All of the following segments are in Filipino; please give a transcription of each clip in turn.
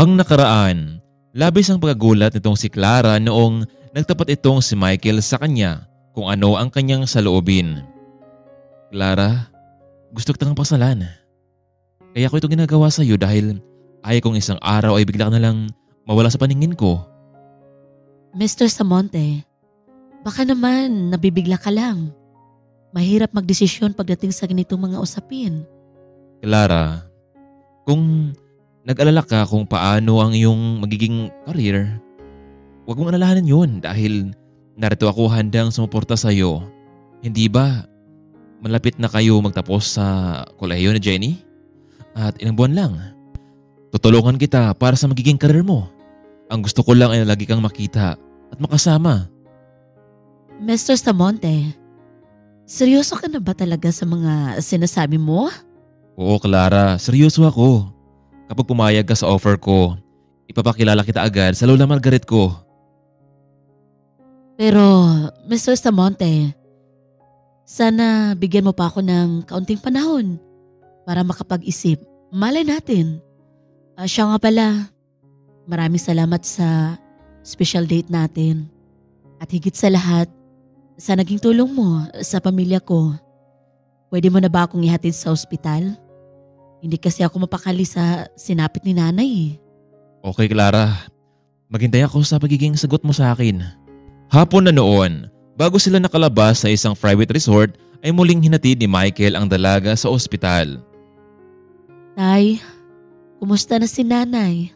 Ang nakaraan, labis ang pagkagulat nitong si Clara noong nagtapat itong si Michael sa kanya kung ano ang kanyang saloobin. Clara, gusto kitang pasalan. Kaya ko ito ginagawa sa iyo dahil ayaw kong isang araw ay bigla ka na lang mawala sa paningin ko. Mr. Samonte, baka naman nabibigla ka lang. Mahirap magdesisyon pagdating sa ganitong mga usapin. Clara, kung nag-alala ka kung paano ang iyong magiging career, huwag mong alalahanin yun dahil narito ako handang sumuporta sa iyo. Hindi ba malapit na kayo magtapos sa kolehiyo ni Jenny? At ilang buwan lang. Tutulungan kita para sa magiging career mo. Ang gusto ko lang ay lagi kang makita at makasama. Mr. Samonte, seryoso ka na ba talaga sa mga sinasabi mo? Oo, Clara, seryoso ako. Kapag pumayag ka sa offer ko, ipapakilala kita agad sa Lola Margaret ko. Pero, Mr. Samonte, sana bigyan mo pa ako ng kaunting panahon para makapag-isip. Malay natin. Siya nga pala, maraming salamat sa special date natin. At higit sa lahat, sa naging tulong mo sa pamilya ko. Pwede mo na ba akong ihatid sa ospital? Hindi kasi ako mapakali sa sinapit ni nanay eh. Okay, Clara. Maghintay ako sa pagiging sagot mo sa akin. Hapon na noon, bago sila nakalabas sa isang private resort, ay muling hinatid ni Michael ang dalaga sa ospital. Tay, kumusta na si nanay?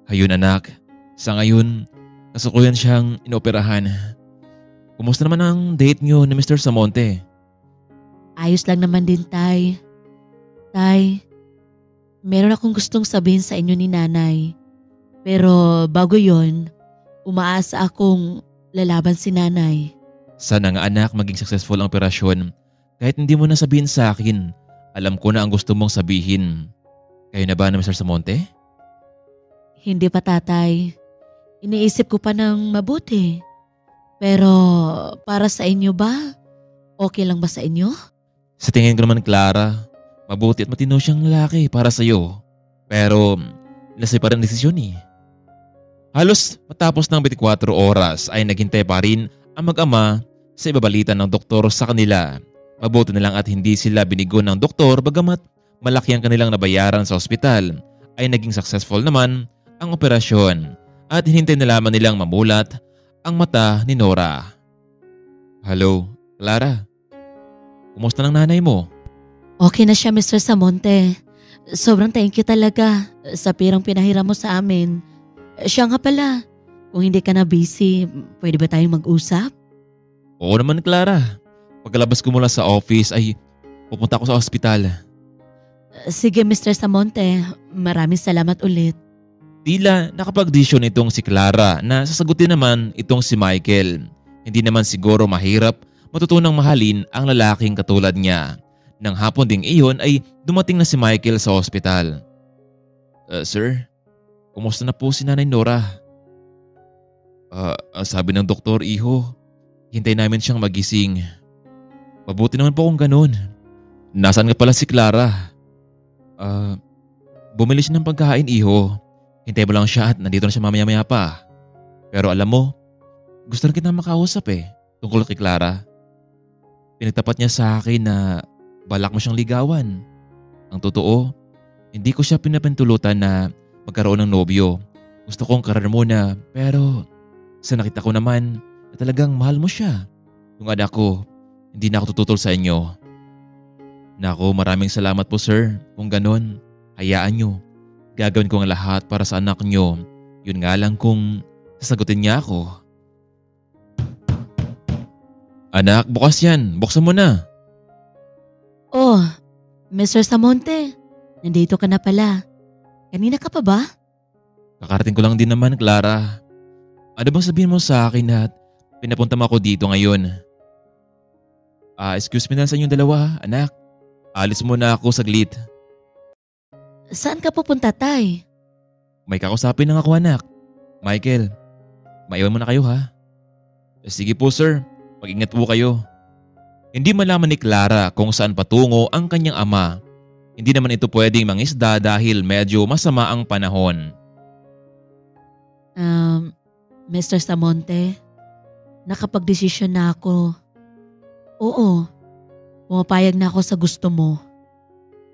Ayun anak, sa ngayon, kasalukuyan siyang inoperahan. Kumusta naman ang date niyo ni Mr. Samonte? Ayos lang naman din, Tay. Tay, meron akong gustong sabihin sa inyo ni nanay. Pero bago yon, umaasa akong lalaban si nanay. Sana nga anak maging successful ang operasyon. Kahit hindi mo na sabihin sa akin, alam ko na ang gusto mong sabihin. Kayo na ba na Mr. Samonte? Hindi pa, tatay. Iniisip ko pa ng mabuti. Pero para sa inyo ba? Okay lang ba sa inyo? Sa tingin ko naman, Clara, mabuti at matino siyang lalaki para sa iyo. Pero nasa pa rin desisyon eh. Halos matapos ng 24 oras ay naghintay pa rin ang mag-ama sa ibabalita ng doktor sa kanila. Mabuti na lang at hindi sila binigo ng doktor bagamat malaki ang kanilang nabayaran sa ospital, ay naging successful naman ang operasyon at hinintay na lamang nilang mamulat ang mata ni Nora. Hello, Clara. Kumusta ng nanay mo? Okay na siya, Mr. Samonte. Sobrang thank you talaga sa pirang pinahiram mo sa amin. Siya nga pala, kung hindi ka na busy, pwede ba tayong mag-usap? Oo naman, Clara. Pagkalabas ko mula sa office ay pupunta ako sa ospital. Sige, Mr. Samonte. Maraming salamat ulit. Tila nakapag-desisyon itong si Clara na sasagutin naman itong si Michael. Hindi naman siguro mahirap matutunang mahalin ang lalaking katulad niya. Nang hapon ding iyon ay dumating na si Michael sa ospital. Sir, kumusta na po si Nanay Nora? Sabi ng doktor, iho, hintay namin siyang magising. Mabuti naman po kung ganun. Nasaan nga pala si Clara? Bumili siya ng pagkain, iho. Hintay mo lang siya at nandito na siya mamaya-maya pa. Pero alam mo, gusto rin kita makausap tungkol kay Clara. Pinagtapat niya sa akin na balak mo siyang ligawan. Ang totoo, hindi ko siya pinapintulutan na magkaroon ng nobyo. Gusto kong karar muna pero sa nakita ko naman na talagang mahal mo siya. Yung anak ko, hindi na ako tututol sa inyo. Nako, maraming salamat po sir. Kung ganon, hayaan nyo. Gagawin ko ang lahat para sa anak nyo. Yun nga lang kung sasagutin niya ako. Anak, bukas yan. Buksan mo na. Oh, Mr. Samonte, nandito ka na pala. Kanina ka pa ba? Kakarating ko lang din naman, Clara. Ano bang sabihin mo sa akin at pinapunta mo ako dito ngayon? Excuse me na sa inyong dalawa, anak. Alis muna ako saglit. Saan ka pupunta, tay? May kakusapin lang ako, anak. Michael, maiwan mo na kayo ha? Sige po sir, mag-ingat po kayo. Hindi malaman ni Clara kung saan patungo ang kanyang ama. Hindi naman ito pwedeng mangisda dahil medyo masama ang panahon. Um, Mr. Samonte, nakapagdesisyon na ako. Oo, pumapayag na ako sa gusto mo.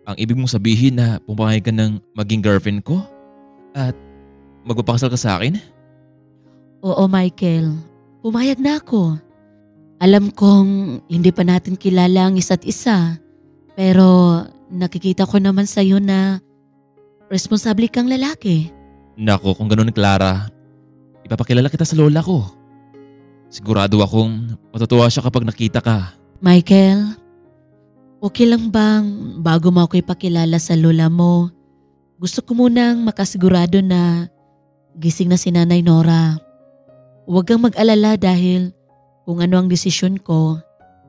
Ang ibig mong sabihin na pumayag ka ng maging girlfriend ko? At magpapakasal ka sa akin? Oo, Michael, pumayag na ako. Alam kong hindi pa natin kilala ang isa't isa, pero nakikita ko naman sa'yo na responsable kang lalaki. Nako, kung ganun Clara, ipapakilala kita sa lola ko. Sigurado akong matutuwa siya kapag nakita ka. Michael, okay lang bang bago mo ako ipakilala sa lola mo, gusto ko munang makasigurado na gising na si Nanay Nora. Huwag kang mag-alala dahil kung ano ang desisyon ko,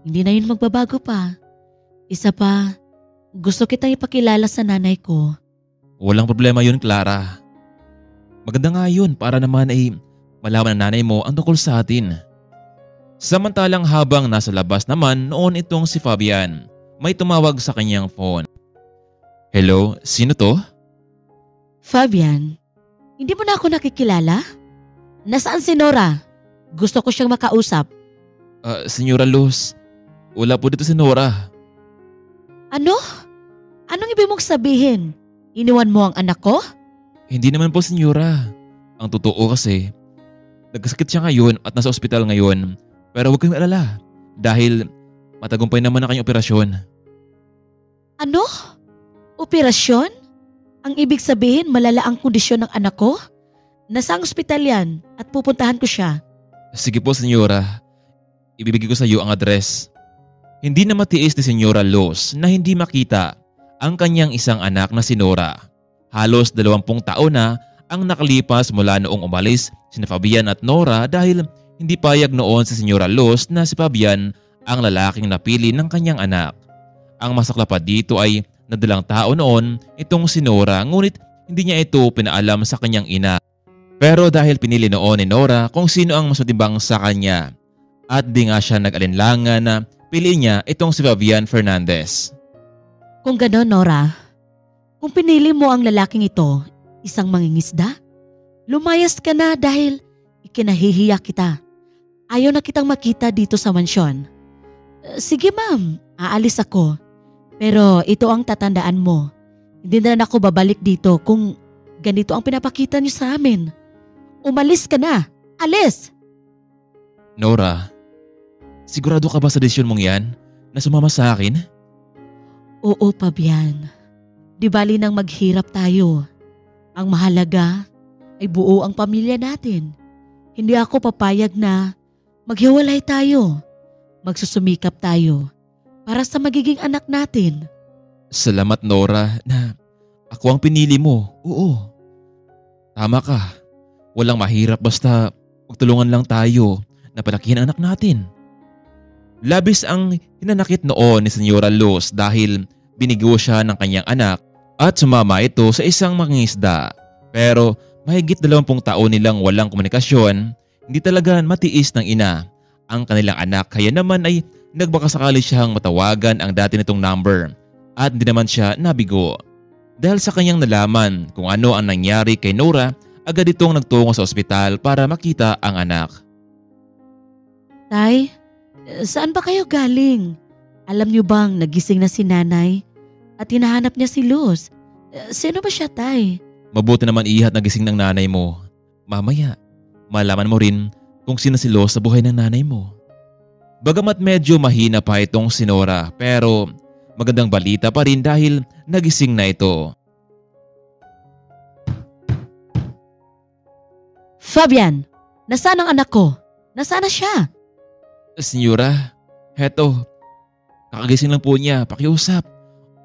hindi na yun magbabago pa. Isa pa, gusto kitang ipakilala sa nanay ko. Walang problema yun, Clara. Maganda nga yun para naman ay malaman ng nanay mo ang tungkol sa atin. Samantalang habang nasa labas naman noon itong si Fabian, may tumawag sa kanyang phone. Hello, sino to? Fabian, hindi mo na ako nakikilala? Nasaan si Nora? Gusto ko siyang makausap. Senyora Luz, wala po dito si Nora. Ano? Anong ibig mong sabihin? Iniwan mo ang anak ko? Hindi naman po, senyora. Ang totoo kasi, nagkasakit siya ngayon at nasa ospital ngayon. Pero huwag kayong alala dahil matagumpay naman ang kanyang operasyon. Ano? Operasyon? Ang ibig sabihin malala ang kondisyon ng anak ko? Nasa ospital yan at pupuntahan ko siya. Sige po, senyora. Ibibigay ko sa iyo ang address. Hindi na matiis ni Senyora Luz na hindi makita ang kanyang isang anak na si Nora. Halos 20 taon na ang nakalipas mula noong umalis sina Fabian at Nora dahil hindi payag noon si Senyora Luz na si Fabian ang lalaking napili ng kanyang anak. Ang masaklap pa dito ay nadalang tao noon itong si Nora ngunit hindi niya ito pinaalam sa kanyang ina. Pero dahil pinili noon ni Nora kung sino ang mas matibang sa kanya at di nga siya nag-alinlangan na piliin niya itong si Fabian Fernandez. Kung gano'n, Nora, kung pinili mo ang lalaking ito, isang mangingisda, lumayas ka na dahil ikinahihiya kita. Ayaw na kitang makita dito sa mansyon. Sige ma'am, aalis ako. Pero ito ang tatandaan mo. Hindi na ako babalik dito kung ganito ang pinapakita niyo sa amin. Umalis ka na. Alis! Nora, sigurado ka ba sa desisyon mong yan na sumama sa akin? Oo, Fabian. Di bali nang maghirap tayo. Ang mahalaga ay buo ang pamilya natin. Hindi ako papayag na maghiwalay tayo. Magsusumikap tayo para sa magiging anak natin. Salamat, Nora, na ako ang pinili mo. Oo. Tama ka. Walang mahirap basta magtulungan lang tayo na palakihin ang anak natin. Labis ang hinanakit noon ni Senyora Luz dahil binigo siya ng kanyang anak at sumama ito sa isang mangingisda. Pero mahigit 20 taon nilang walang komunikasyon, hindi talaga matiis ng ina ang kanilang anak kaya naman ay nagbakasakali siyang matawagan ang dati nitong number at hindi naman siya nabigo. Dahil sa kanyang nalaman kung ano ang nangyari kay Nora, agad itong nagtungo sa ospital para makita ang anak. Tay, saan ba kayo galing? Alam niyo bang nagising na si nanay at hinahanap niya si Luz? Sino ba siya, Tay? Mabuti naman ihat na gising ng nanay mo. Mamaya, malaman mo rin kung sino si Luz sa buhay ng nanay mo. Bagamat medyo mahina pa itong si Nora pero magandang balita pa rin dahil nagising na ito. Fabian, nasaan ang anak ko? Nasaan na siya? Senyora, heto. Kakagising lang po niya, pakiusap.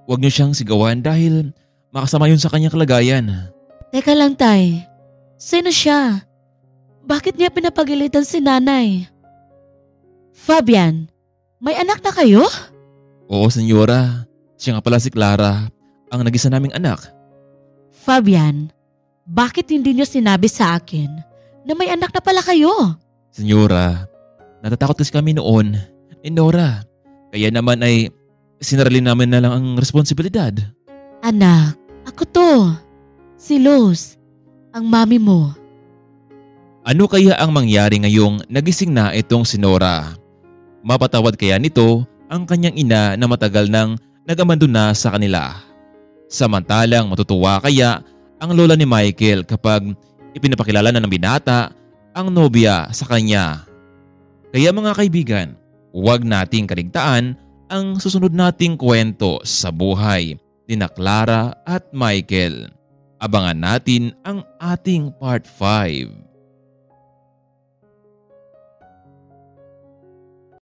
Huwag niyo siyang sigawan dahil makasama yun sa kanyang kalagayan. Teka lang, Tay. Sino siya? Bakit niya pinapagalitan si nanay? Fabian, may anak na kayo? Oo, senyora. Siya nga pala si Clara, ang nag-isa naming anak. Fabian, bakit hindi niyo sinabi sa akin na may anak na pala kayo? Senyora, natatakot kasi kami noon ni Nora. Kaya naman ay sinaralin namin na lang ang responsibilidad. Anak, ako to. Si Luz, ang mami mo. Ano kaya ang mangyari ngayong nagising na itong si Nora? Mapatawad kaya nito ang kanyang ina na matagal nang nag-abandona sa kanila? Samantalang matutuwa kaya ang lola ni Michael kapag ipinapakilala na ng binata ang nobya sa kanya? Kaya mga kaibigan, huwag nating kaligtaan ang susunod nating kwento sa buhay ni Clara at Michael. Abangan natin ang ating part 5.